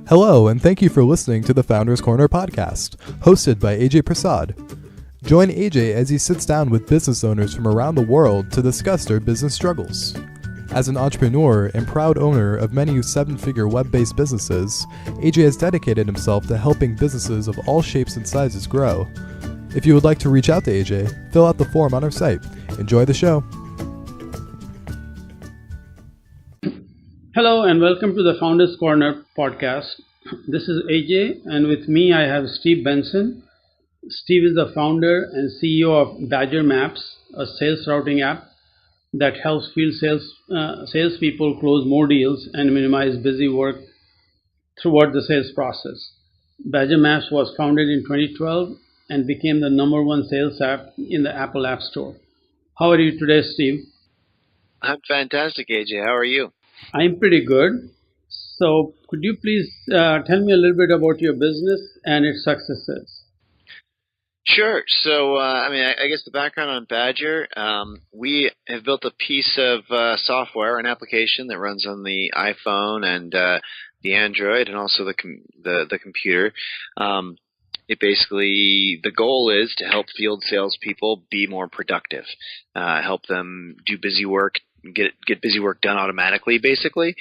Hello, and thank you for listening to the Founders Corner podcast, hosted by Ajay Prasad. Join Ajay as he sits down with business owners from around the world to discuss their business struggles. As an entrepreneur and proud owner of many seven-figure web-based businesses, Ajay has dedicated himself to helping businesses of all shapes and sizes grow. If you would like to reach out to Ajay, fill out the form on our site. Enjoy the show. Hello and welcome to the Founders Corner podcast. This is Ajay, and with me I have Steve Benson. Steve is the founder and CEO of Badger Maps, a sales routing app that helps field salespeople close more deals and minimize busy work throughout the sales process. Badger Maps was founded in 2012 and became the number one sales app in the Apple App Store. How are you today, Steve? I'm fantastic, AJ. How are you? I'm pretty good. So could you please tell me a little bit about your business and its successes? Sure. So, I guess the background on Badger, we have built a piece of software, an application that runs on the iPhone and the Android and also the computer. The goal is to help field salespeople be more productive, help them do busy work, get busy work done automatically, basically.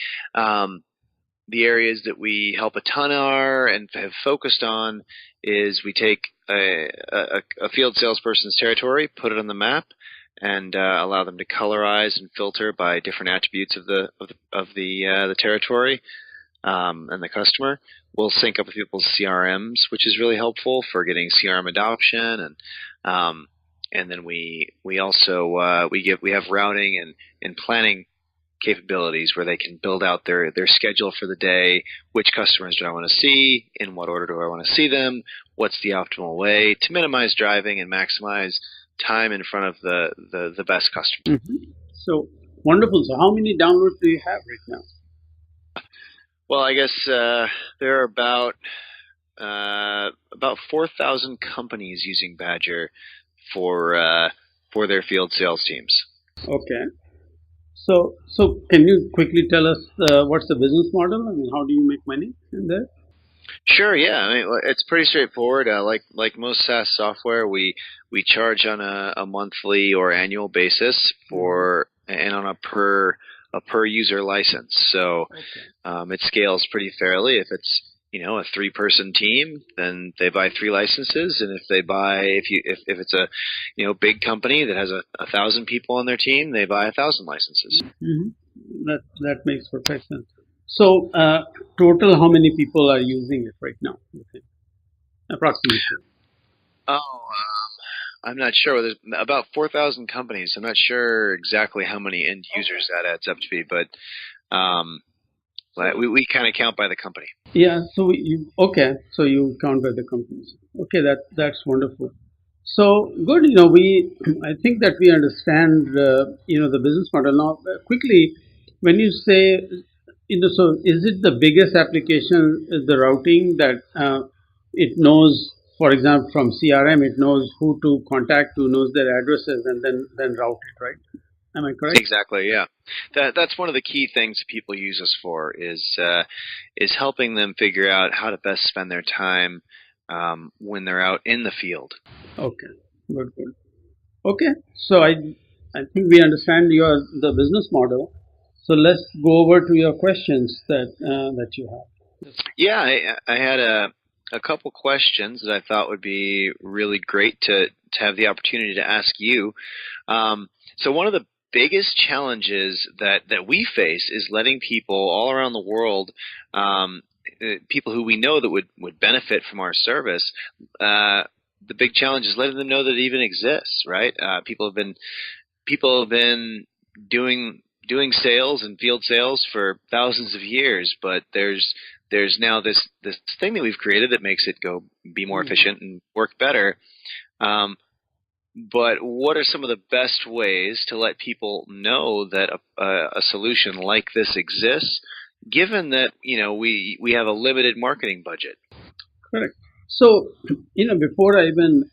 The areas that we help a ton and have focused on is we take a field salesperson's territory, put it on the map, and allow them to colorize and filter by different attributes of the territory and the customer. We'll sync up with people's CRMs, which is really helpful for getting CRM adoption, and then we also we have routing and planning capabilities where they can build out their schedule for the day. Which customers do I want to see? In what order do I want to see them? What's the optimal way to minimize driving and maximize time in front of the best customers? Mm-hmm. So wonderful. So how many downloads do you have right now? Well, I guess there are about 4,000 companies using Badger for their field sales teams. Okay. So can you quickly tell us what's the business model? I mean, how do you make money in there? Sure. Yeah. I mean, it's pretty straightforward. Like most SaaS software, we charge on a monthly or annual basis and on a per user license. So it scales pretty fairly. If it's a 3-person team, then they buy 3 licenses, and if it's a big company that has 1,000 people on their team, they buy 1,000 licenses. Mm-hmm. That makes perfect sense. So total, how many people are using it right now? Okay. Approximately. I'm not sure. There's about 4,000 companies. I'm not sure exactly how many end users that adds up to be, but we kind of count by the company. Yeah. So you count by the companies. Okay, that's wonderful. So good. I think that we understand the business model now. Quickly, when you say so is it the biggest application is the routing that it knows? For example, from CRM, it knows who to contact, who knows their addresses, and then route it, right? Am I correct? Exactly. Yeah. That's one of the key things people use us for is helping them figure out how to best spend their time when they're out in the field. Okay. Good. Okay. So I think we understand the business model. So let's go over to your questions that you have. Yeah, I had a couple questions that I thought would be really great to have the opportunity to ask you. So one of the biggest challenges that we face is letting people all around the world, people who we know that would benefit from our service, the big challenge is letting them know that it even exists, right? People have been doing sales and field sales for thousands of years, but there's now this thing that we've created that makes it be more efficient and work better. But what are some of the best ways to let people know that a solution like this exists, given that we have a limited marketing budget? Correct. So before I even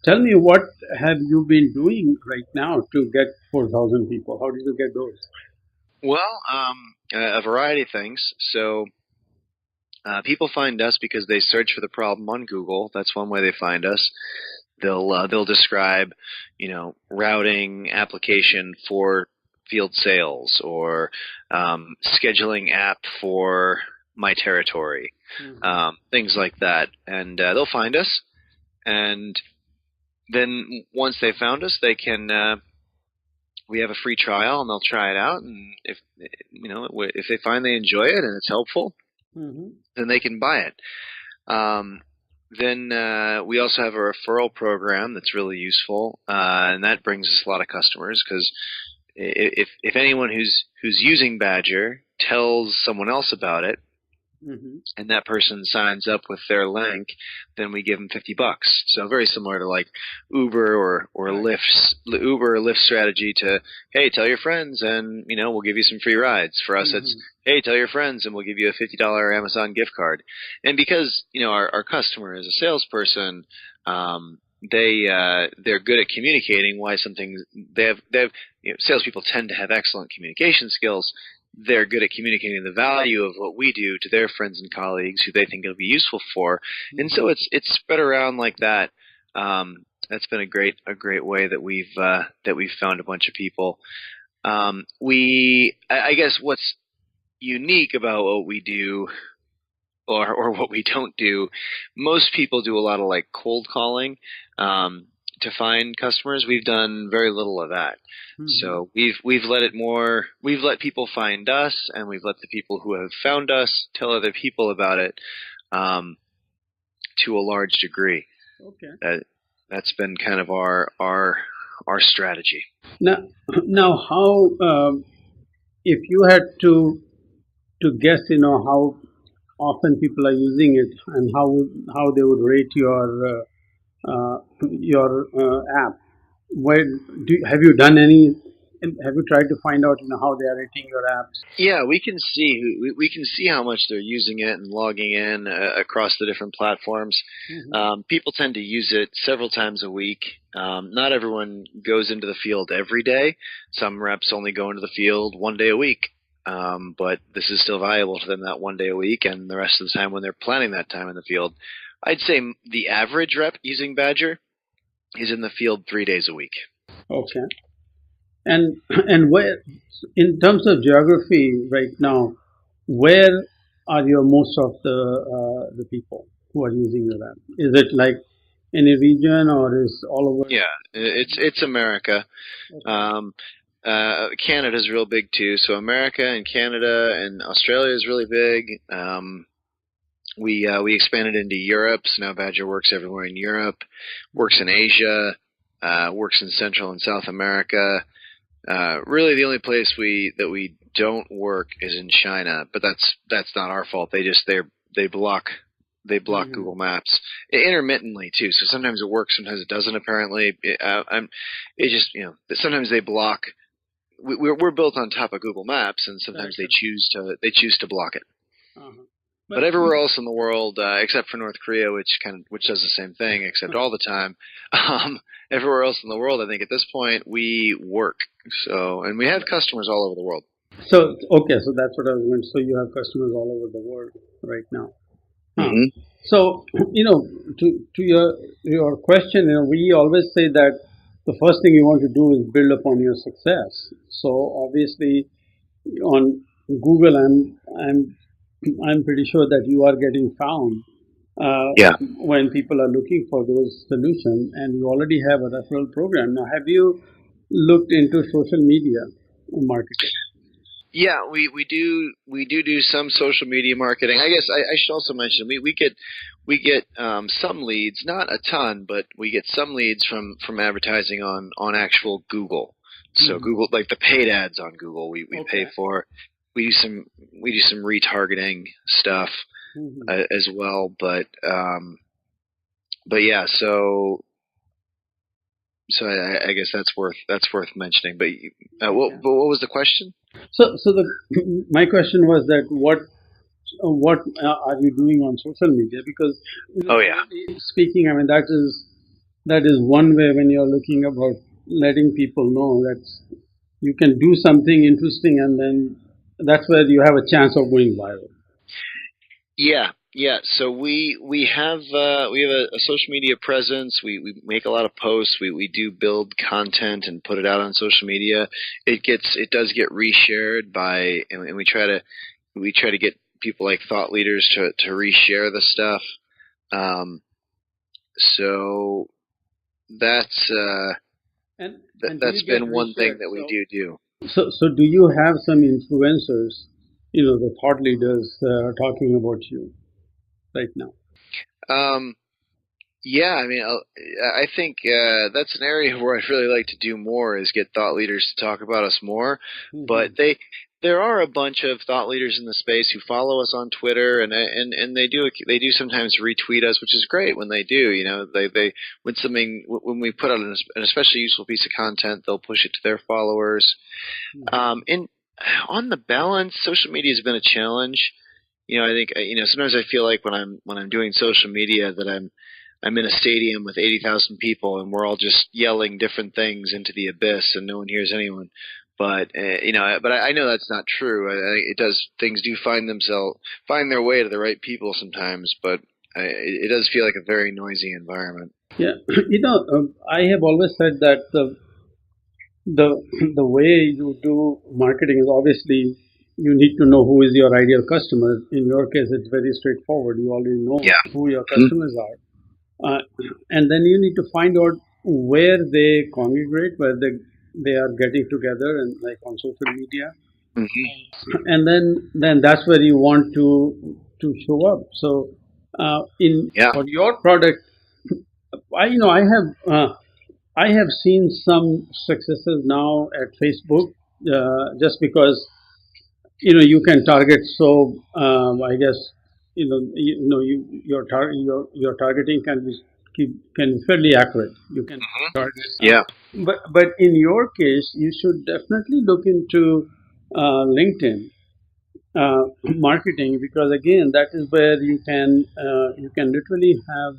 tell me what have you been doing right now to get 4,000 people? How did you get those? Well, a variety of things. So People find us because they search for the problem on Google. That's one way they find us. They'll describe, routing application for field sales, or scheduling app for my territory, things like that, and they'll find us. And then once they found us, they can. We have a free trial, and they'll try it out. And if they find they enjoy it and it's helpful, then they can buy it. Then we also have a referral program that's really useful, and that brings us a lot of customers, because if anyone who's using Badger tells someone else about it, and that person signs up with their link, then we give them $50. So very similar to like Uber or Lyft's Uber or Lyft strategy to, hey, tell your friends and we'll give you some free rides. For us, it's, hey, tell your friends and we'll give you a $50 Amazon gift card. And because our customer is a salesperson, they're good at communicating why something they have salespeople tend to have excellent communication skills. They're good at communicating the value of what we do to their friends and colleagues who they think it'll be useful for, and so it's spread around like that. That's been a great way that we've found a bunch of people. I guess what's unique about what we do, or what we don't do, most people do a lot of like cold calling to find customers. We've done very little of that. So we've let people find us, and we've let the people who have found us tell other people about it, to a large degree. Okay. That's been kind of our strategy. Now how, if you had to guess, how often people are using it and how they would rate your app, have you done any? Have you tried to find out how they are rating your apps? Yeah, we can see how much they're using it and logging in across the different platforms. People tend to use it several times a week. Not everyone goes into the field every day. Some reps only go into the field one day a week. But this is still valuable to them that one day a week, and the rest of the time when they're planning that time in the field. I'd say the average rep using Badger is in the field 3 days a week. Okay. And where, in terms of geography right now, where are most of the people who are using your app? Is it like any region, or is all over? Yeah, it's America. Okay. Canada's real big too. So America and Canada and Australia is really big. We expanded into Europe, so now Badger works everywhere in Europe, works in Asia, works in Central and South America. Really, the only place that we don't work is in China, but that's not our fault. They block Google Maps intermittently too. So sometimes it works, sometimes it doesn't. Apparently, sometimes they block. We're built on top of Google Maps, and sometimes they choose to block it. But everywhere else in the world, except for North Korea, which does the same thing, except all the time. Everywhere else in the world, I think at this point we work. So, and we have customers all over the world. So okay, so that's what I was going to say. So you have customers all over the world right now. So to your question, we always say that the first thing you want to do is build upon your success. So obviously, on Google, I'm pretty sure that you are getting found when people are looking for those solutions, and you already have a referral program. Now, have you looked into social media marketing? Yeah, we do some social media marketing. I guess I should also mention we get some leads, not a ton, but we get some leads from advertising on actual Google. So Google, like the paid ads on Google, we pay for. We do some retargeting stuff as well, but yeah. So I guess that's worth mentioning. But what was the question? So my question was that what are you doing on social media? Because speaking, I mean that is one way when you're looking about letting people know that you can do something interesting, and then that's where you have a chance of going viral. Yeah, yeah. So we have a social media presence. We make a lot of posts. We do build content and put it out on social media. It does get reshared by, and we try to get people like thought leaders to reshare the stuff. So that's that's been one thing that we do. So do you have some influencers, the thought leaders talking about you right now? Yeah, I mean, I think that's an area where I'd really like to do more is get thought leaders to talk about us more. Mm-hmm. But there are a bunch of thought leaders in the space who follow us on Twitter, and they do sometimes retweet us, which is great when they do. They when we put out an especially useful piece of content, they'll push it to their followers. Mm-hmm. And on the balance, social media has been a challenge. I think sometimes I feel like when I'm doing social media that I'm in a stadium with 80,000 people and we're all just yelling different things into the abyss and no one hears anyone. But but I know that's not true. Things do find their way to the right people sometimes, but it does feel like a very noisy environment. Yeah, I have always said that the way you do marketing is obviously you need to know who is your ideal customer. In your case, it's very straightforward. You already know who your customers are. And then you need to find out where they congregate, where they are getting together, and like on social media. Mm-hmm. And then that's where you want to show up. So for your product, I have seen some successes now at Facebook, just because you can target. So I guess your targeting can be fairly accurate. You can target. Yeah. But in your case, you should definitely look into LinkedIn marketing, because again, that is where you can literally have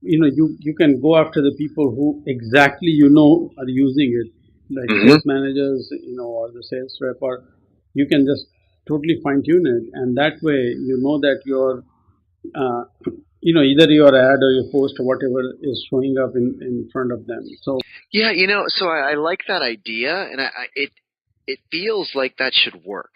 you can go after the people who exactly are using it, like sales managers, or the sales rep, or you can just totally fine tune it, and that way that your either your ad or your post or whatever is showing up in front of them. So yeah, so I like that idea, and it feels like that should work.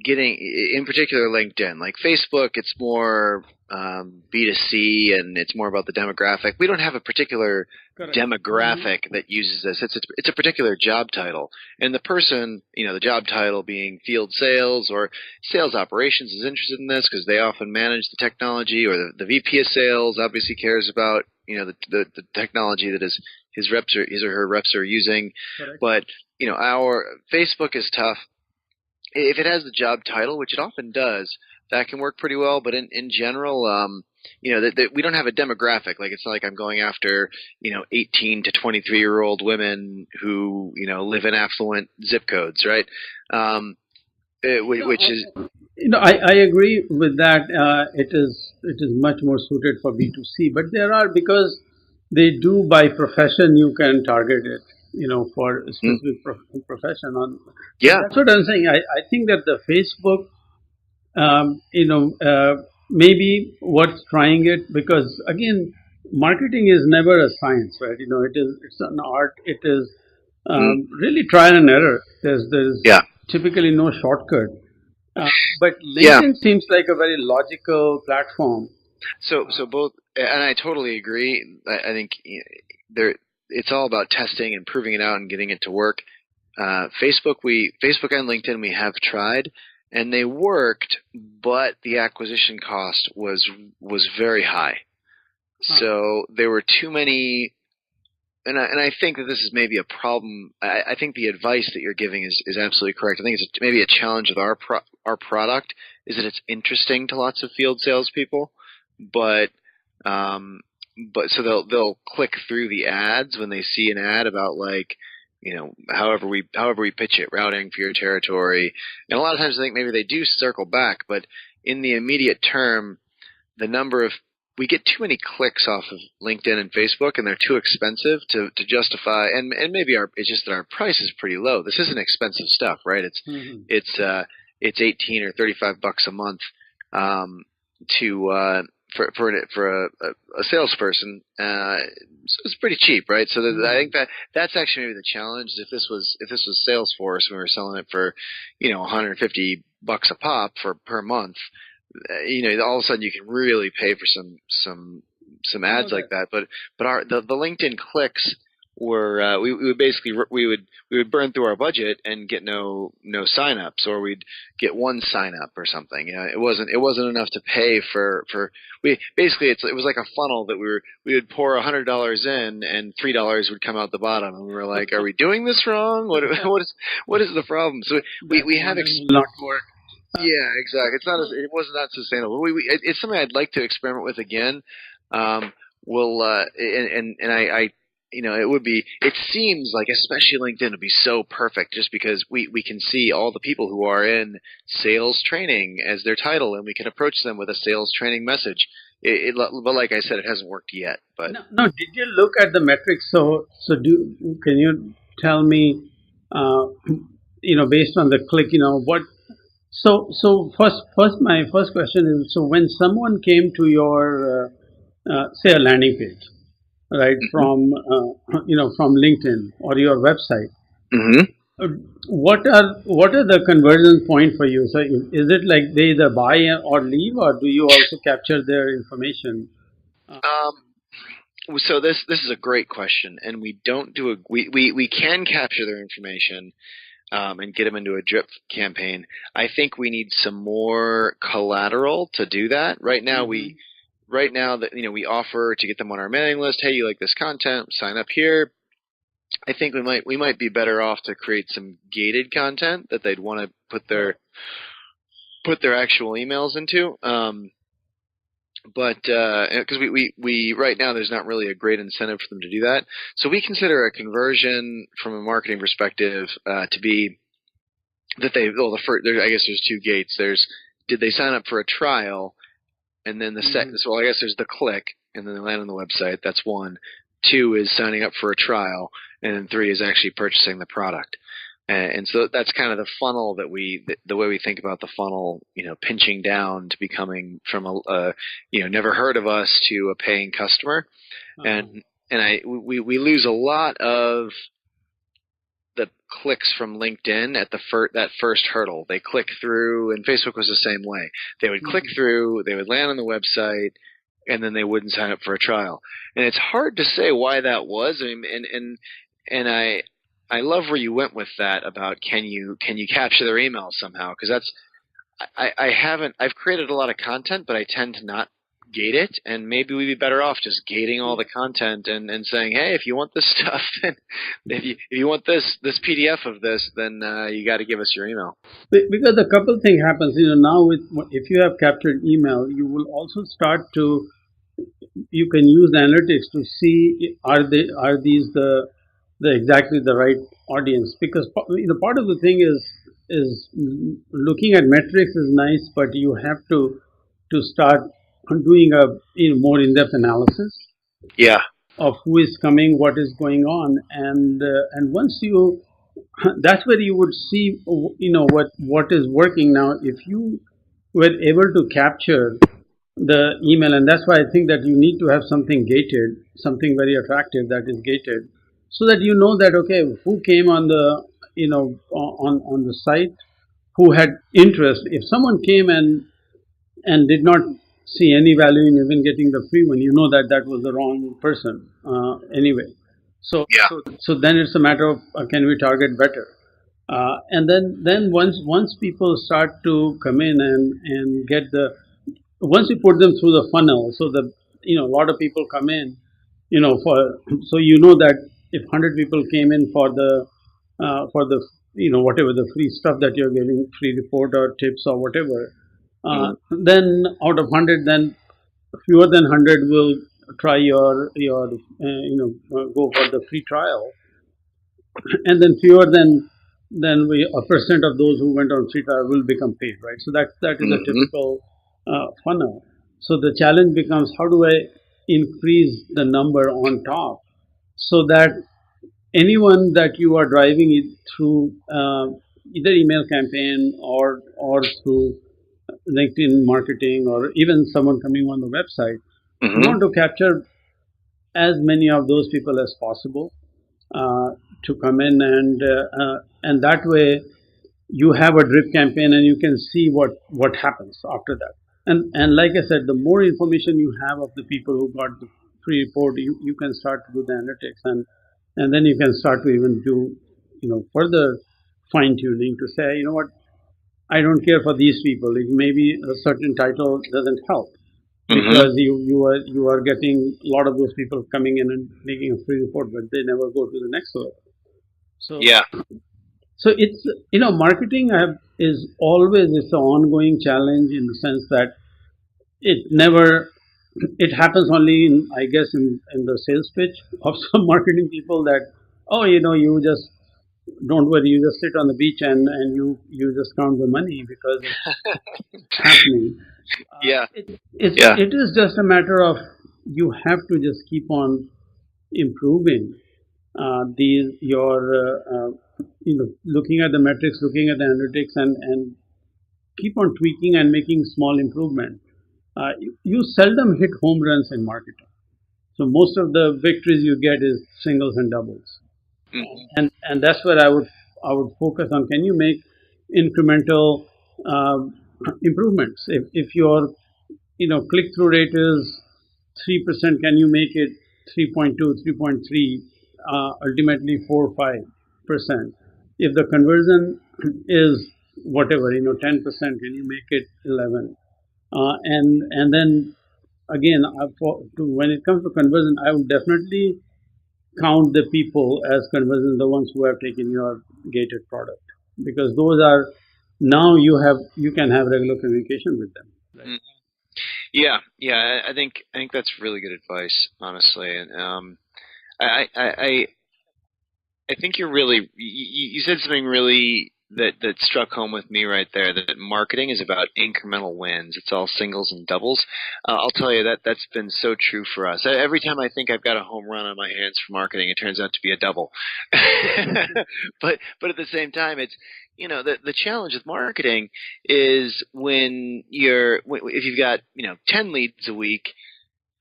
Getting in particular LinkedIn, like Facebook, it's more B2C and it's more about the demographic. We don't have a particular demographic that uses this. It's a particular job title, and the person, the job title being field sales or sales operations is interested in this because they often manage the technology, or the VP of sales obviously cares about the technology that his or her reps are using. Correct. But our Facebook is tough. If it has the job title, which it often does, that can work pretty well. But in general, we don't have a demographic. Like, it's not like I'm going after 18 to 23-year-old women who live in affluent zip codes, right? Which is I agree with that. It is much more suited for B2C, but there are, because they do by profession, you can target it. For a specific profession. That's what I'm saying. I think that the Facebook, maybe worth trying it, because again, marketing is never a science, right? It's an art. It is really trial and error. There's typically no shortcut. But LinkedIn seems like a very logical platform. So both, and I totally agree. I think it's all about testing and proving it out and getting it to work. Facebook and LinkedIn we have tried, and they worked, but the acquisition cost was very high. So there were too many, and I think that this is maybe a problem. I think the advice that you're giving is absolutely correct. I think it's maybe a challenge with our product is that it's interesting to lots of field salespeople, but so they'll click through the ads when they see an ad about, like, however we pitch it, routing for your territory. And a lot of times I think maybe they do circle back, but in the immediate term, we get too many clicks off of LinkedIn and Facebook, and they're too expensive to justify. And maybe it's just that our price is pretty low. This isn't expensive stuff, right? It's it's 18 or 35 bucks a month to for a salesperson. So it's pretty cheap, right? So I think that's actually maybe the challenge. If this was Salesforce and we were selling it for, 150 bucks a pop per month, all of a sudden you can really pay for some ads like that. But the LinkedIn clicks were we would basically we would burn through our budget and get no signups, or we'd get one sign up or something. It wasn't enough to pay for we basically it was like a funnel that we would pour $100 in and $3 would come out the bottom, and we were like, are we doing this wrong? What is the problem? So we have not work. Yeah, exactly. It was not sustainable. It's something I'd like to experiment with again. It seems like, especially LinkedIn, would be so perfect just because we can see all the people who are in sales training as their title, and we can approach them with a sales training message. But like I said, it hasn't worked yet. But no. Did you look at the metrics? Can you tell me, based on the click, what? So my first question is, so when someone came to your say a landing page, right, from from LinkedIn or your website, what are the conversion point for you? So is it like they either buy or leave, or do you also capture their information? So this is a great question, and we don't do we can capture their information and get them into a drip campaign. I think we need some more collateral to do that. Right now we offer to get them on our mailing list. Hey, you like this content? Sign up here. I think we might be better off to create some gated content that they'd want to put their actual emails into. But because we right now there's not really a great incentive for them to do that. So we consider a conversion from a marketing perspective to be that I guess there's two gates. Did they sign up for a trial? And then I guess there's the click, and then they land on the website. That's one. 2 is signing up for a trial, and then 3 is actually purchasing the product. And so that's kind of the funnel the way we think about the funnel, pinching down to becoming from a never heard of us to a paying customer. And we lose a lot of the clicks from LinkedIn at that first hurdle. They click through, and Facebook was the same way. They would click through, they would land on the website, and then they wouldn't sign up for a trial. And it's hard to say why that was. I mean, and I love where you went with that about can you capture their email somehow? Because I've created a lot of content, but I tend to not gate it, and maybe we'd be better off just gating all the content and saying, hey, if you want this stuff, if you want this PDF of this, then you got to give us your email. Because a couple things happens, now if you have captured email, you will also start to, you can use the analytics to see are these the exactly the right audience, because part of the thing is looking at metrics is nice, but you have to start doing a more in-depth analysis of who is coming, what is going on, and once that's where you would see what is working. Now if you were able to capture the email, and that's why I think that you need to have something gated, something very attractive that is gated, so that you know that who came on the on the site, who had interest. If someone came and did not see any value in even getting the free one, that was the wrong person anyway. So then it's a matter of can we target better, and then once people start to come in and get once you put them through the funnel, so a lot of people come in, so that if 100 people came in for the whatever the free stuff that you're giving, free report or tips or whatever, then out of 100, then fewer than 100 will try your go for the free trial, and then fewer than a percent of those who went on free trial will become paid, right? So that is a typical funnel. So the challenge becomes, how do I increase the number on top, so that anyone that you are driving it through either email campaign or through LinkedIn marketing, or even someone coming on the website. You want to capture as many of those people as possible to come in, and that way you have a drip campaign and you can see what happens after that. And like I said, the more information you have of the people who got the free report, you can start to do the analytics, and then you can start to even do further fine tuning to say, what, I don't care for these people. Maybe a certain title doesn't help because you are getting a lot of those people coming in and making a free report, but they never go to the next level. So Yeah. so it's marketing is always, it's an ongoing challenge, in the sense that it happens only in, I guess, in the sales pitch of some marketing people, that you just don't worry, you just sit on the beach and you just count the money because it's happening. Yeah. It is just a matter of, you have to just keep on improving looking at the metrics, looking at the analytics, and keep on tweaking and making small improvement. You seldom hit home runs in marketing, so most of the victories you get is singles and doubles. And that's where I would focus on. Can you make incremental improvements? If your click-through rate is 3%, can you make it 3.2, 3.3, ultimately 4 or 5%? If the conversion is whatever, 10%, can you make it 11? And then again, when it comes to conversion, I would definitely count the people as conversion, the ones who have taken your gated product, because those are, now you can have regular communication with them. Right? Yeah. I think that's really good advice, honestly. And I think you're really you said something really that struck home with me right there. That marketing is about incremental wins. It's all singles and doubles. I'll tell you that's been so true for us. Every time I think I've got a home run on my hands for marketing, it turns out to be a double. but at the same time, it's the challenge with marketing is if you've got 10 leads a week,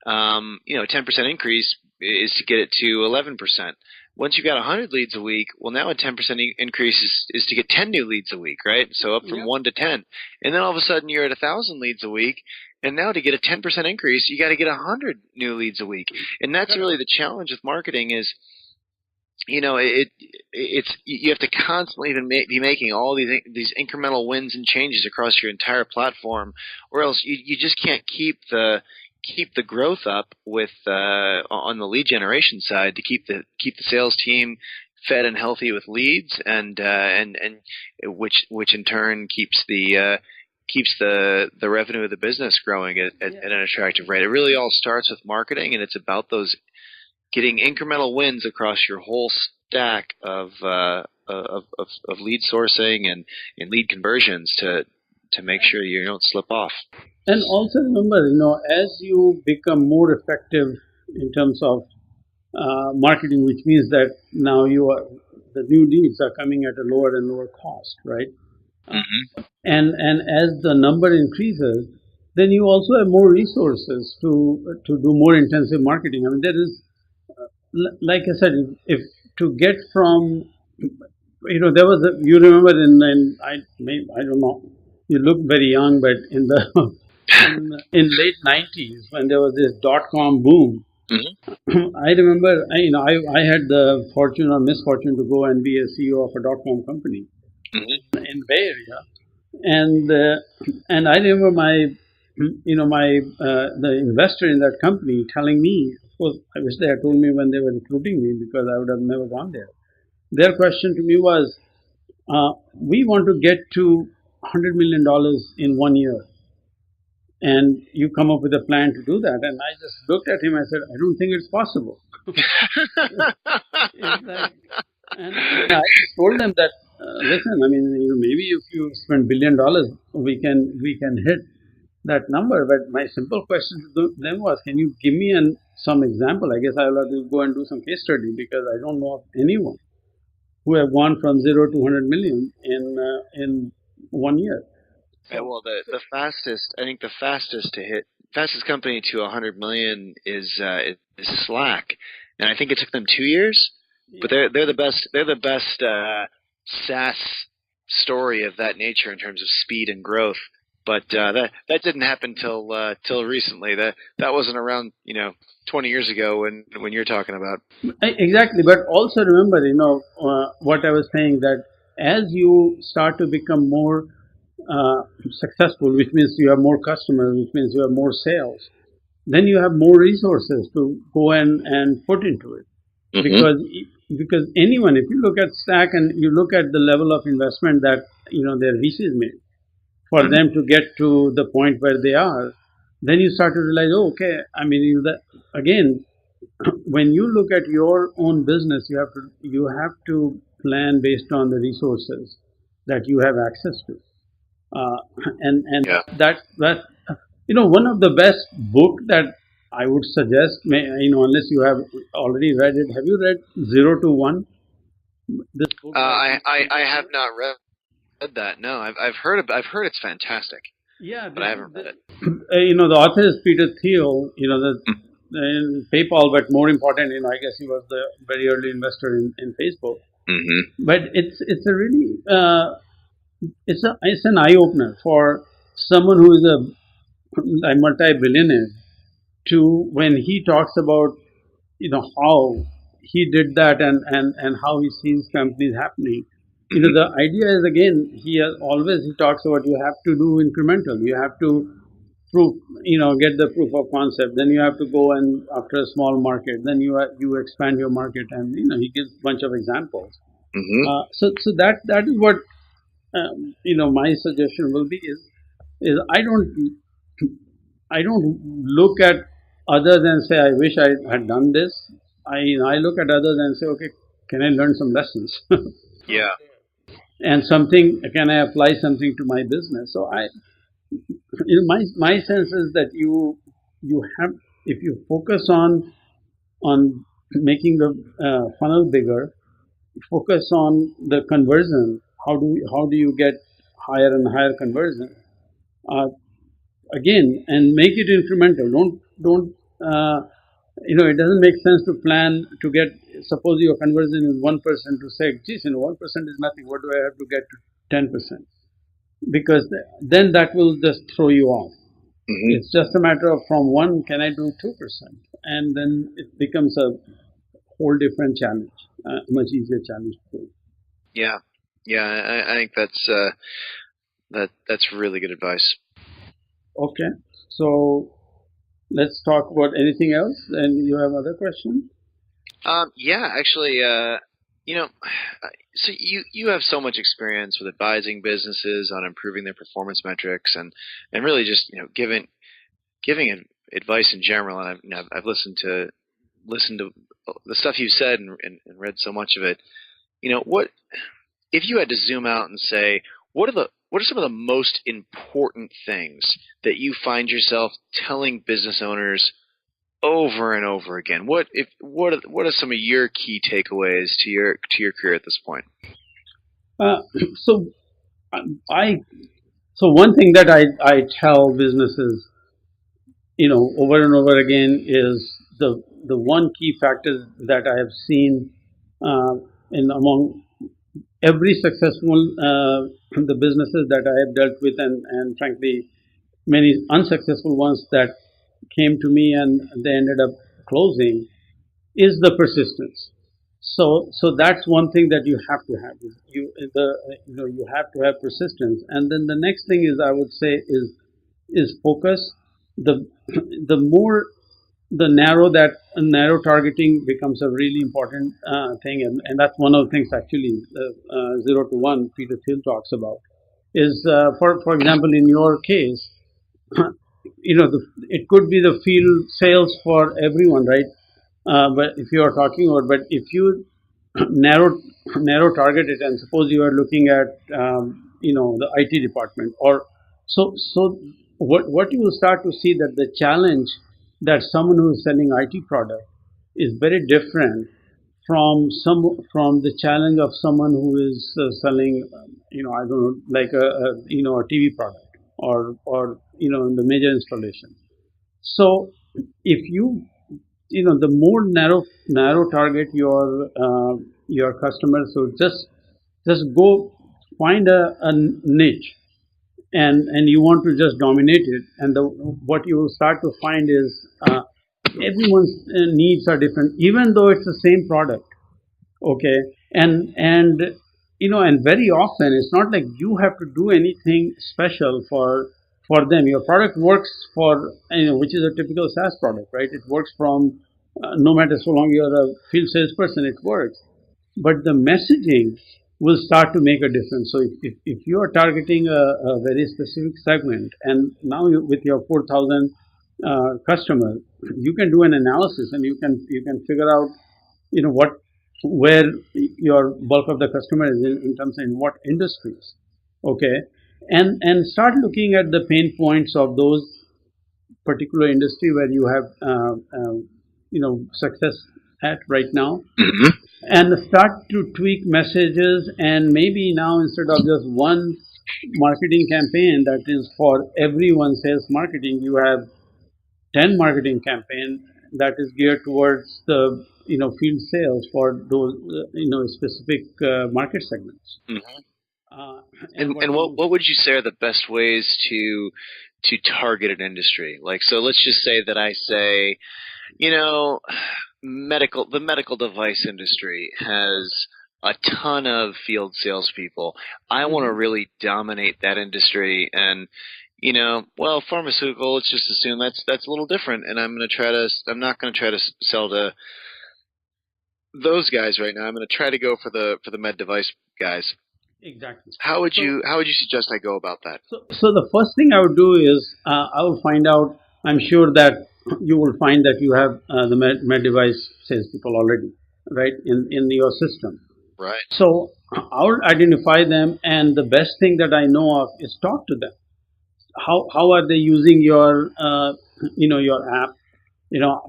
10% increase is to get it to 11%. Once you've got 100 leads a week, well, now a 10% increase is to get 10 new leads a week, right? So up from 1 to 10. And then all of a sudden you're at 1,000 leads a week. And now to get a 10% increase, you got to get 100 new leads a week. And that's really the challenge with marketing is, it's you have to constantly be making all these incremental wins and changes across your entire platform, or else you just can't keep the growth up with on the lead generation side, to keep the sales team fed and healthy with leads, and which in turn keeps the revenue of the business growing at an attractive rate. It really all starts with marketing, and it's about those getting incremental wins across your whole stack of lead sourcing and lead conversions to make sure you don't slip off. And also remember, as you become more effective in terms of marketing, which means that now the new leads are coming at a lower and lower cost, right? And as the number increases, then you also have more resources to do more intensive marketing. I mean, there is, like I said, if to get from, there was you remember I don't know, you look very young, but in late 90s, when there was this .com boom, I remember, I had the fortune or misfortune to go and be a CEO of a .com company in Bay Area, and I remember the investor in that company telling me, of course, I wish they had told me when they were recruiting me, because I would have never gone there. Their question to me was, we want to get to $100 million in 1 year, and you come up with a plan to do that. And I just looked at him, I said, I don't think it's possible. And I just told them that, listen, I mean, maybe if you spend $1 billion, we can hit that number. But my simple question to them was, can you give me some example? I guess I'll have to go and do some case study, because I don't know of anyone who have gone from 0 to 100 million in 1 year. Yeah, well, the fastest, I think the fastest company to 100 million is Slack, and I think it took them 2 years. But they're the best. They're the best SaaS story of that nature in terms of speed and growth. But that didn't happen till recently. That wasn't around 20 years ago when you're talking about. Exactly, but also remember, what I was saying, that as you start to become more successful, which means you have more customers, which means you have more sales, then you have more resources to go and put into it. Because anyone, if you look at Stack and you look at the level of investment that their VCs made for them to get to the point where they are, then you start to realize, again, when you look at your own business, you have to plan based on the resources that you have access to, that one of the best book that I would suggest, unless you have already read it. Have you read 0 to 1? This book. I have not read that. No, I've heard it's fantastic. Yeah, but I haven't read it. The author is Peter Thiel. In PayPal, but more important, I guess he was the very early investor in Facebook. But it's a really it's an eye opener for someone who is a multi-billionaire, to when he talks about how he did that and how he sees companies happening. The idea is, again, he talks about you have to do incremental. You have to get the proof of concept. Then you have to go and after a small market. Then you expand your market, and he gives a bunch of examples. So that is what my suggestion will be is I don't look at others and say I wish I had done this. I look at others and say, okay, can I learn some lessons? Yeah. And can I apply something to my business? So my sense is that you have, if you focus on making the funnel bigger, focus on the conversion. How do you get higher and higher conversion? Again, and make it incremental. Don't it doesn't make sense to plan to get. Suppose your conversion is 1%, to say, geez, 1% is nothing. What do I have to get to 10%? Because then that will just throw you off. It's just a matter of from 1, can I do 2%? And then it becomes a whole different challenge, much easier challenge to do. Yeah, I think that's really good advice. Okay, so let's talk about anything else. And you have other questions? Yeah, actually, so you have so much experience with advising businesses on improving their performance metrics and really just giving advice in general. And I've listened to the stuff you've said and read so much of it. What if you had to zoom out and say what are some of the most important things that you find yourself telling business owners over and over again? What are some of your key takeaways to your career at this point? So one thing that I tell businesses, over and over again, is the one key factor that I have seen among every successful the businesses that I have dealt with, and frankly many unsuccessful ones that came to me and they ended up closing, is the persistence. So that's one thing that you have to have. You have to have persistence. And then the next thing is, I would say, is focus. The more the narrow targeting becomes a really important thing, and that's one of the things actually 0 to 1 Peter Thiel talks about. Is for example, in your case, it could be the field sales for everyone, right? But if you are talking about, but if you narrow target it, and suppose you are looking at the IT department, or so what you will start to see, that the challenge that someone who is selling IT product is very different from the challenge of someone who is selling, I don't know, like a TV product or in the major installation. So if the more narrow target your customers, so just go find a niche, and you want to just dominate it, and what you will start to find is everyone's needs are different, even though it's the same product. Okay. And very often it's not like you have to do anything special for them. Your product works for, which is a typical SaaS product, right? It works from no matter, so long you're a field salesperson, it works. But the messaging will start to make a difference. So if you are targeting a very specific segment, and now with your 4,000 customers, you can do an analysis, and you can figure out what where your bulk of the customer is in terms of in what industries. Okay. And start looking at the pain points of those particular industry where you have success at right now, Mm-hmm. and start to tweak messages, and maybe now, instead of just one marketing campaign that is for everyone sales marketing, you have 10 marketing campaign that is geared towards the field sales for those specific market segments. Mm-hmm. uh, And what and you what would you say are the best ways to target an industry? Like, so let's just say that I say, you know, the medical device industry has a ton of field salespeople. I want to Mhm. really dominate that industry, and well, pharmaceutical. Let's just assume that's a little different, and I'm not going to try to sell to those guys right now. I'm going to try to go for the med device guys. Exactly. How would you suggest I go about that? So the first thing I would do is I will find out. I'm sure that you will find that you have the med device salespeople already, right, in your system. Right. So I will identify them, and the best thing that I know of is talk to them. How are they using your app? You know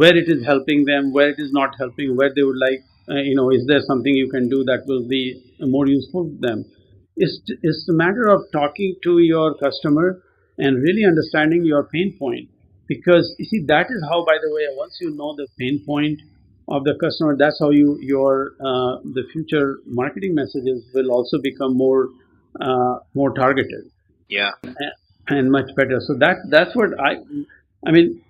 where it is helping them, where it is not helping, where they would like, is there something you can do that will be more useful to them? It's a matter of talking to your customer and really understanding your pain point, because you see, that is how, by the way, once you know the pain point of the customer, that's how your the future marketing messages will also become more targeted Yeah. and much better. So that's what I mean.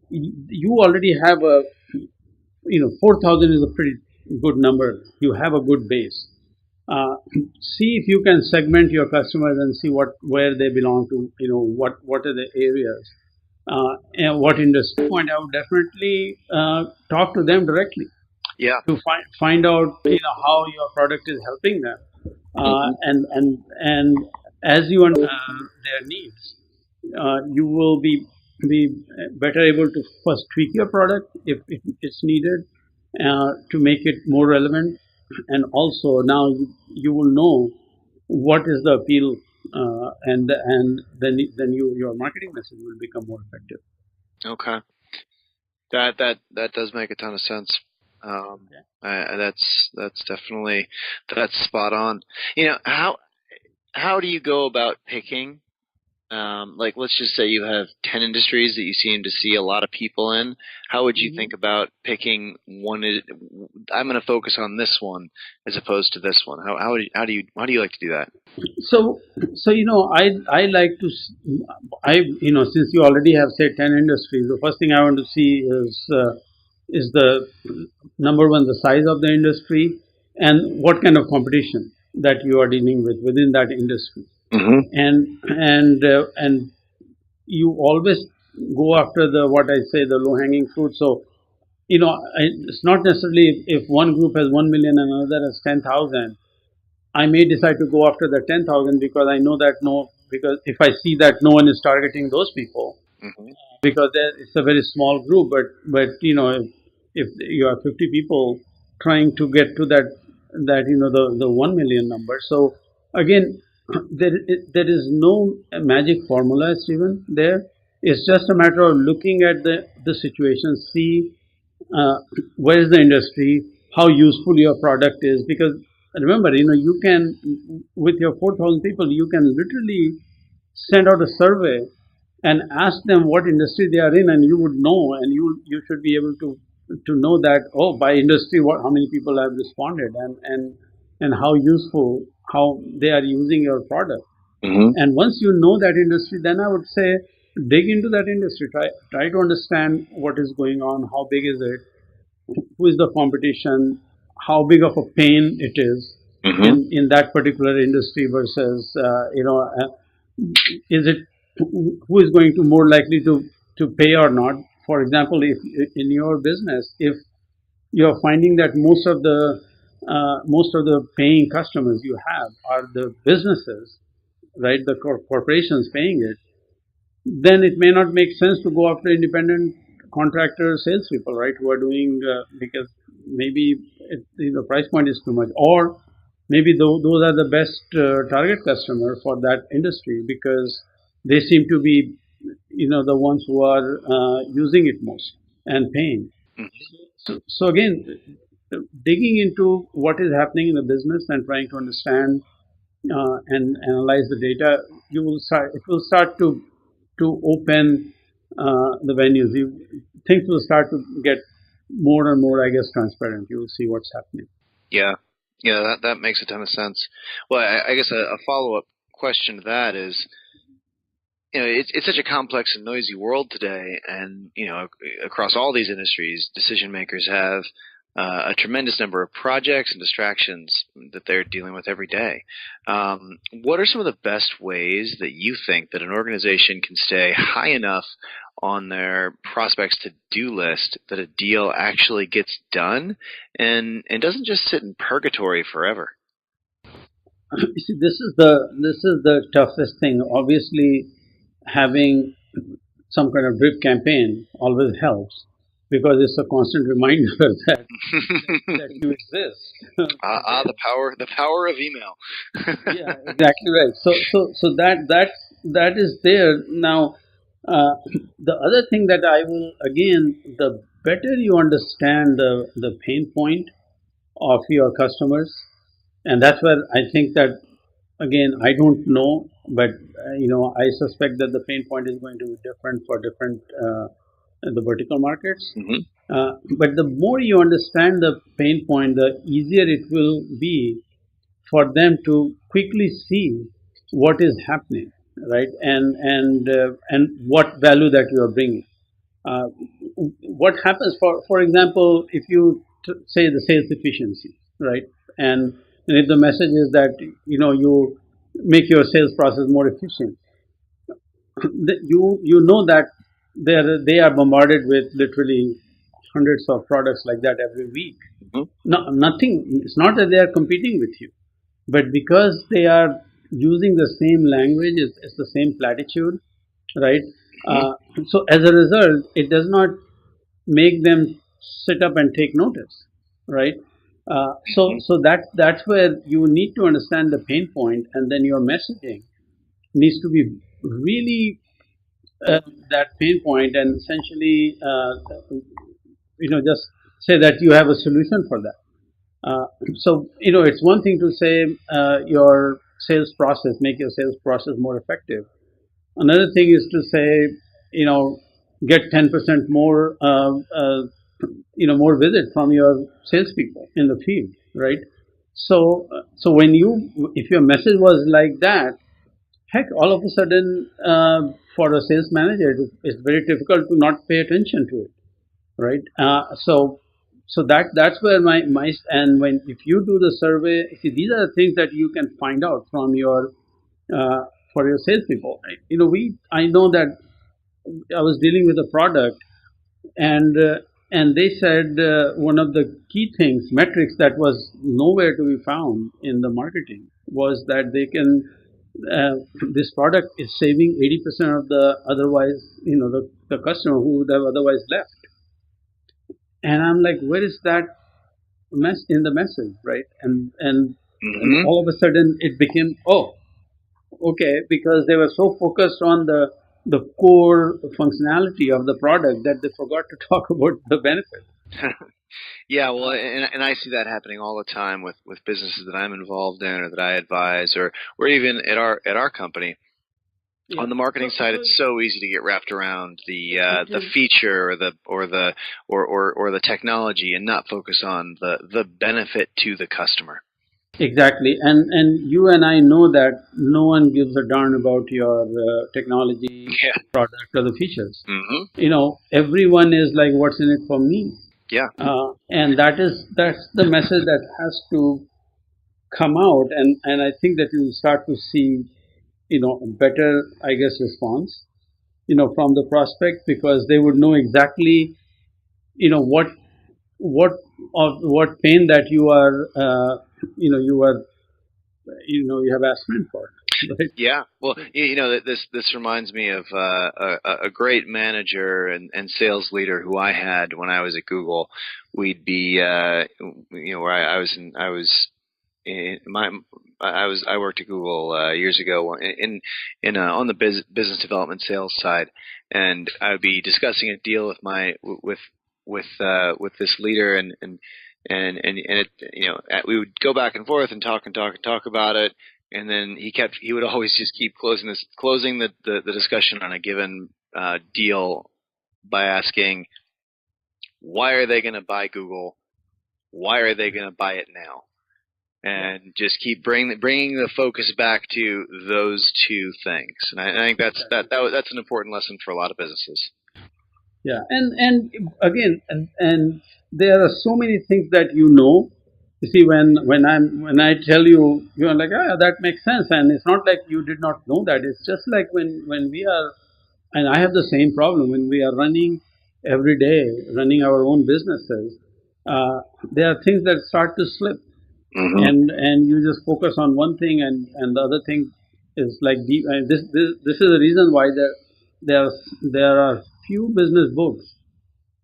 You already have 4,000 is a pretty good number. You have a good base. Uh, See if you can segment your customers and see where they belong to. What are the areas, and what industry. Point, I would definitely talk to them directly Yeah. to find out how your product is helping them, Mm-hmm. and as you understand their needs, you will be better able to first tweak your product if it's needed, to make it more relevant, and also now you will know what is the appeal, and then your marketing message will become more effective. Okay. That does make a ton of sense. Okay. That's definitely that's spot on. How do you go about picking? Like, let's just say you have 10 industries that you seem to see a lot of people in. How would you think about picking one? I'm going to focus on this one as opposed to this one. How do you like to do that? So I like to since you already have, say, 10 industries, the first thing I want to see is the number one, the size of the industry, and what kind of competition that you are dealing with within that industry. Mm-hmm. And you always go after the, what I say, the low hanging fruit. So it's not necessarily if one group has 1 million and another has 10,000. I may decide to go after the 10,000 because I know that because if I see that no one is targeting those people, Mm-hmm. because it's a very small group, but if you have 50 people trying to get to that the 1 million number. So again, there is no magic formula, Stephen. There, it's just a matter of looking at the situation, see where is the industry, how useful your product is. Because remember, you can, with your 4,000 people, you can literally send out a survey and ask them what industry they are in, and you would know, and you should be able to know that, oh, by industry, how many people have responded, and how useful, how they are using your product. And once you know that industry, then I would say dig into that industry. Try to understand what is going on, how big is it, who is the competition, how big of a pain it is in that particular industry versus is it, who is going to more likely to pay or not. For example, if in your business, if you're finding that most of the paying customers you have are the businesses, right, the corporations paying it, then it may not make sense to go after independent contractor salespeople, right, who are doing because maybe the price point is too much, or maybe those are the best target customer for that industry because they seem to be the ones who are using it most and paying. So again, digging into what is happening in the business and trying to understand and analyze the data, it will start to open the venues. Things will start to get more and more, I guess, transparent. You will see what's happening. Yeah, that makes a ton of sense. Well, I guess a follow-up question to that is, it's such a complex and noisy world today, and across all these industries, decision makers have a tremendous number of projects and distractions that they're dealing with every day. What are some of the best ways that you think that an organization can stay high enough on their prospects to-do list that a deal actually gets done and doesn't just sit in purgatory forever? You see, this is the toughest thing. Obviously, having some kind of drip campaign always helps because it's a constant reminder that you exist. The power of email. Yeah, exactly right. So that is there now. The other thing that I will, again, the better you understand the pain point of your customers, and that's where I think that, again, I don't know, but I suspect that the pain point is going to be different for different the vertical markets. But the more you understand the pain point, the easier it will be for them to quickly see what is happening, right, and what value that you are bringing. Uh, what happens, for example, if you say the sales efficiency, right, and if the message is that you make your sales process more efficient, you know that they are bombarded with literally hundreds of products like that every week. No, nothing. It's not that they are competing with you, but because they are using the same language, it's the same platitude, right? So as a result, it does not make them sit up and take notice, right? So that's where you need to understand the pain point, and then your messaging needs to be really that pain point, and essentially, just say that you have a solution for that. So it's one thing to say your sales process, make your sales process more effective. Another thing is to say, get 10% more, more visit from your salespeople in the field, right? So when if your message was like that, heck, all of a sudden, for a sales manager, it's very difficult to not pay attention to it, right? So that's where my and when if you do the survey, see, these are the things that you can find out from your for your salespeople. Right? I know that I was dealing with a product, and they said one of the key things, metrics that was nowhere to be found in the marketing, was that they can this product is saving 80% of the otherwise the customer who would have otherwise left. And I'm like, where is that in the message, right? And all of a sudden it became, oh, okay, because they were so focused on the the core functionality of the product that they forgot to talk about the benefit. Yeah, well, and I see that happening all the time with businesses that I'm involved in or that I advise, or even at our company. Yeah. On the marketing side, it's so easy to get wrapped around the feature or the technology and not focus on the benefit to the customer. Exactly, and you and I know that no one gives a darn about your technology, Yeah. product, or the features. Mm-hmm. Everyone is like, "What's in it for me?" Yeah. And that's the message that has to come out, and I think that you will start to see, better, I guess, response, from the prospect, because they would know exactly, what what what pain that you are, you are, you have aspirin for, right? Yeah. Well, this reminds me of a great manager and sales leader who I had when I was at Google. We'd be where I worked at Google years ago in on the business development sales side, and I would be discussing a deal with this leader, and it, we would go back and forth and talk about it, and then he would always just keep closing the discussion on a given deal by asking, why are they going to buy Google? Why are they going to buy it now? And just keep bringing the focus back to those two things. And I think that's an important lesson for a lot of businesses. Yeah, and again, and there are so many things that You see, when I tell you, you're like, ah, that makes sense, and it's not like you did not know that. It's just like when we are, and I have the same problem when we are running every day, running our own businesses. There are things that start to slip, and you just focus on one thing, and the other thing is like deep. This is the reason why there there are few business books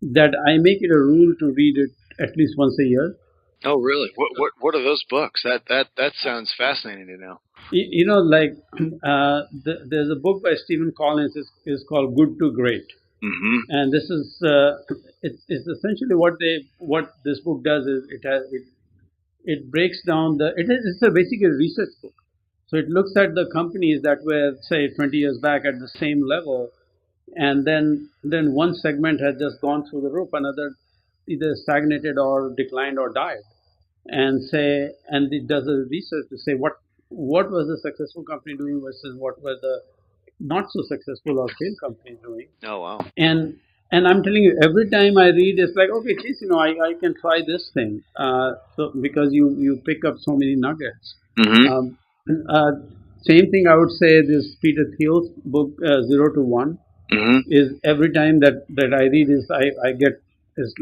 that I make it a rule to read it at least once a year. Oh, really? What are those books? That sounds fascinating to know. Like there's a book by Stephen Collins is called Good to Great, and this is it's essentially what this book does is it breaks down it's a basically a research book. So it looks at the companies that were, say, 20 years back at the same level, and then one segment has just gone through the roof, another either stagnated or declined or died, and it does a research to say what was the successful company doing versus what were the not so successful or failed companies doing. Oh, wow. And I'm telling you, every time I read, it's like, okay, geez, I can try this thing. So because you pick up so many nuggets. Um, uh, Same thing I would say. This Peter Thiel's book, 0 to 1, is every time that I read is I get is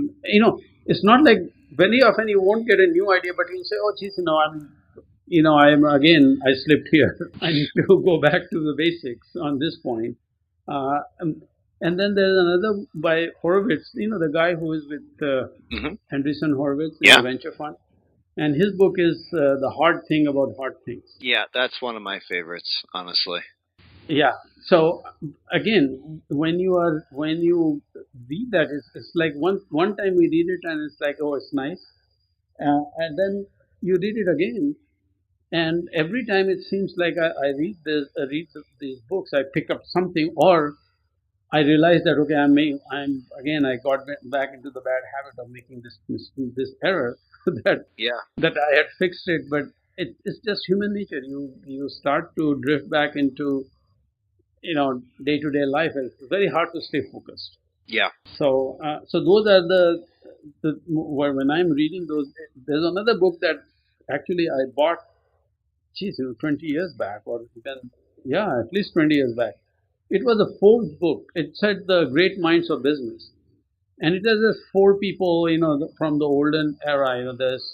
it's not like very often you won't get a new idea, but you'll say, oh, geez, I'm again I slipped here. I need to go back to the basics on this point. Uh, um, and then there's another by Horowitz, the guy who is with Andreessen Horowitz in the venture fund, and his book is The Hard Thing About Hard Things. Yeah, that's one of my favorites, honestly. Yeah. So again, when you read that, it's like one time we read it and it's like, oh, it's nice, and then you read it again, and every time it seems like I read these books, I pick up something, or I realize that okay, I got back into the bad habit of making this error that that I had fixed it, but it's just human nature. You start to drift back into day-to-day life. It's very hard to stay focused. Yeah. So those are when I'm reading those. There's another book that actually I bought, 20 years back, or even at least 20 years back. It was a Forbes book. It said the great minds of business, and it has just four people, from the olden era. There's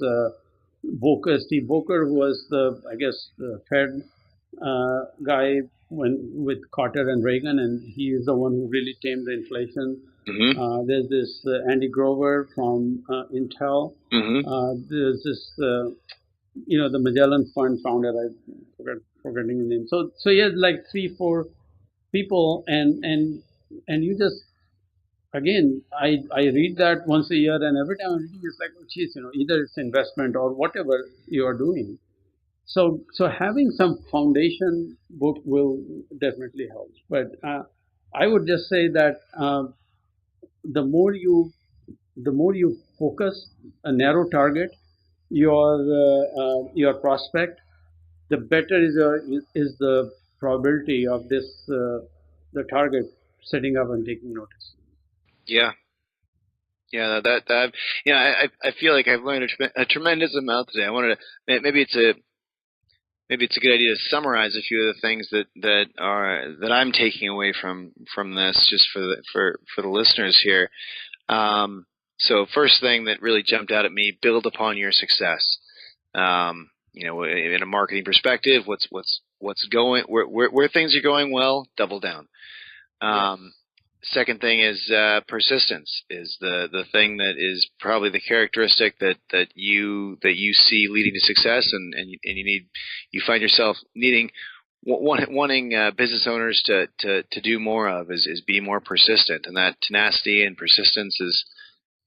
Steve Boker, who was the Fed guy with Carter and Reagan, and he is the one who really tamed the inflation. There's this Andy Grover from Intel. There's this the Magellan Fund founder. I forgetting the name. So he has like 3-4 people, and you just, again, I read that once a year, and every time I'm reading, it's like, oh, geez, either it's investment or whatever you are doing. So having some foundation book will definitely help. But I would just say that the more you the more you focus a narrow target, your prospect, the better is the probability of this the target setting up and taking notice. Yeah. Yeah, that I feel like I've learned a tremendous amount today. I wanted to maybe it's a good idea to summarize a few of the things that I'm taking away from this, just for the listeners here. So first thing that really jumped out at me: build upon your success. In a marketing perspective, what's going where things are going well, double down. Yes. Second thing is persistence is the thing that is probably the characteristic that you see leading to success, and you find yourself wanting business owners to do more of is be more persistent, and that tenacity and persistence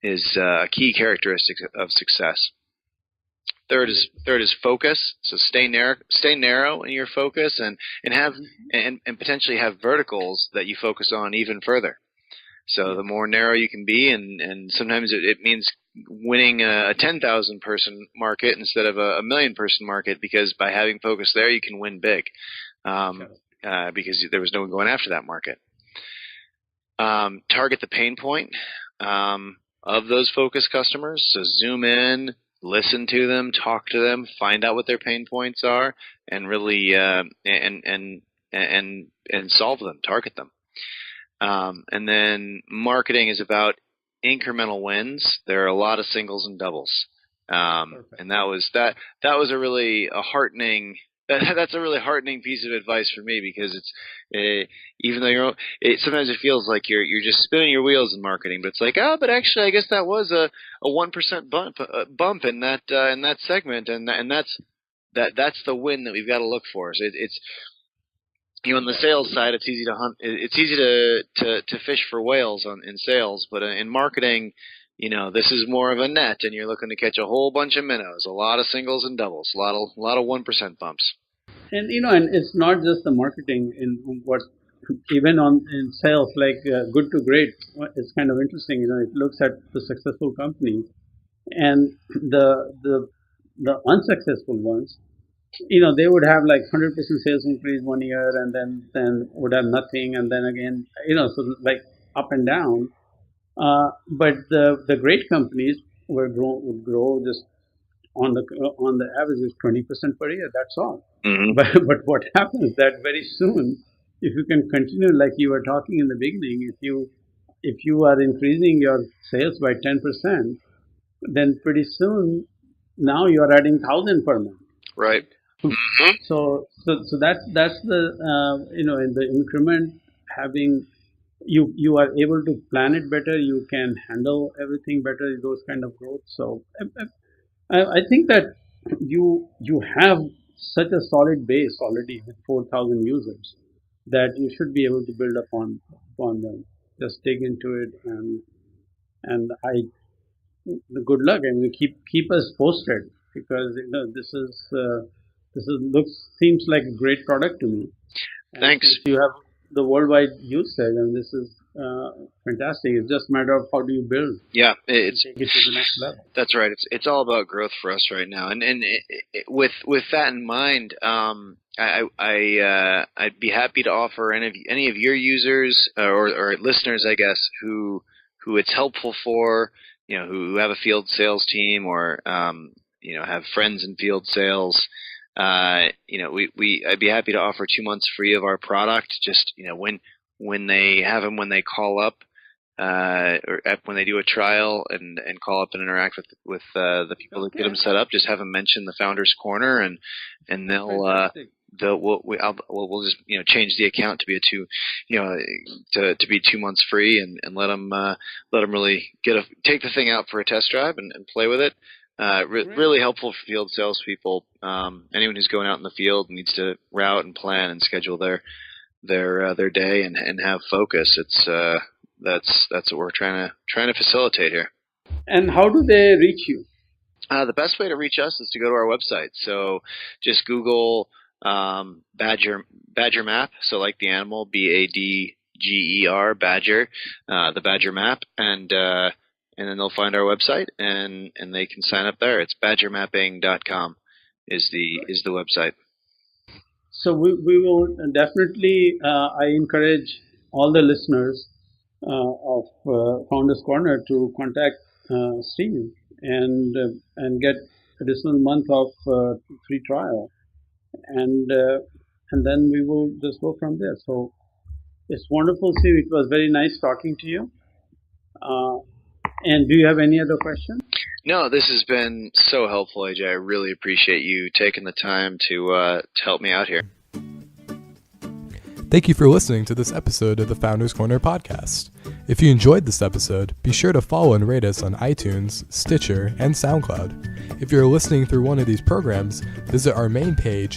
is a key characteristic of success. Third is focus. So stay narrow in your focus, and have and potentially have verticals that you focus on even further. So the more narrow you can be, and sometimes it means winning a 10,000 person market instead of a 1,000,000 person market, because by having focus there, you can win big, because there was no one going after that market. Target the pain point of those focus customers. So zoom in, listen to them, talk to them, find out what their pain points are, and really and solve them, target them. And then marketing is about incremental wins. There are a lot of singles and doubles, and that was a really heartening. That's a really heartening piece of advice for me, because it's even though sometimes it feels like you're just spinning your wheels in marketing, but it's like, but actually I guess that was a 1% bump in that segment, and that's the win that we've got to look for. So it's on the sales side, it's easy to hunt. It's easy to fish for whales in sales, but in marketing, this is more of a net, and you're looking to catch a whole bunch of minnows, a lot of singles and doubles, a lot of 1% bumps. And and it's not just the marketing in what, even in sales, like good to great. It's kind of interesting. It looks at the successful companies and the unsuccessful ones. They would have like 100% sales increase one year, and then would have nothing, and then again, so like up and down. But the great companies would grow just on the average is 20% per year. That's all. Mm-hmm. But what happens that very soon, if you can continue like you were talking in the beginning, if you are increasing your sales by 10%, then pretty soon now you are adding 1,000 per month. Right. Mm-hmm. So that's the in the increment, having you are able to plan it better, you can handle everything better, those kind of growth. So I think that you have such a solid base already with 4,000 users that you should be able to build upon them. Just dig into it, and good luck. I mean, keep us posted, because this seems like a great product to me. Thanks. If you have the worldwide usage, and this is fantastic. It's just a matter of how do you build. Yeah, it's take it to the next level. That's right. It's all about growth for us right now, and with that in mind, I'd be happy to offer any of your users or listeners, I guess, who it's helpful for, who have a field sales team, or have friends in field sales. I'd be happy to offer 2 months free of our product. Just when they have them, when they call up, or when they do a trial and call up and interact with the people that get them set up, just have them mention the Founders Corner, and we'll just change the account to be to be 2 months free, and let them really take the thing out for a test drive and play with it. Really helpful for field salespeople. Anyone who's going out in the field needs to route and plan and schedule their day and have focus. It's that's what we're trying to facilitate here. And how do they reach you? The best way to reach us is to go to our website. So just Google Badger Map. So like the animal, BADGER, Badger, the Badger Map, and then they'll find our website and they can sign up there. It's badgermapping.com is the website. So we will definitely, I encourage all the listeners of Founders Corner to contact Steve and get additional month of free trial, and then we will just go from there. So it's wonderful, Steve. It was very nice talking to you. And do you have any other questions? No, this has been so helpful, AJ. I really appreciate you taking the time to help me out here. Thank you for listening to this episode of the Founders Corner podcast. If you enjoyed this episode, be sure to follow and rate us on iTunes, Stitcher, and SoundCloud. If you're listening through one of these programs, visit our main page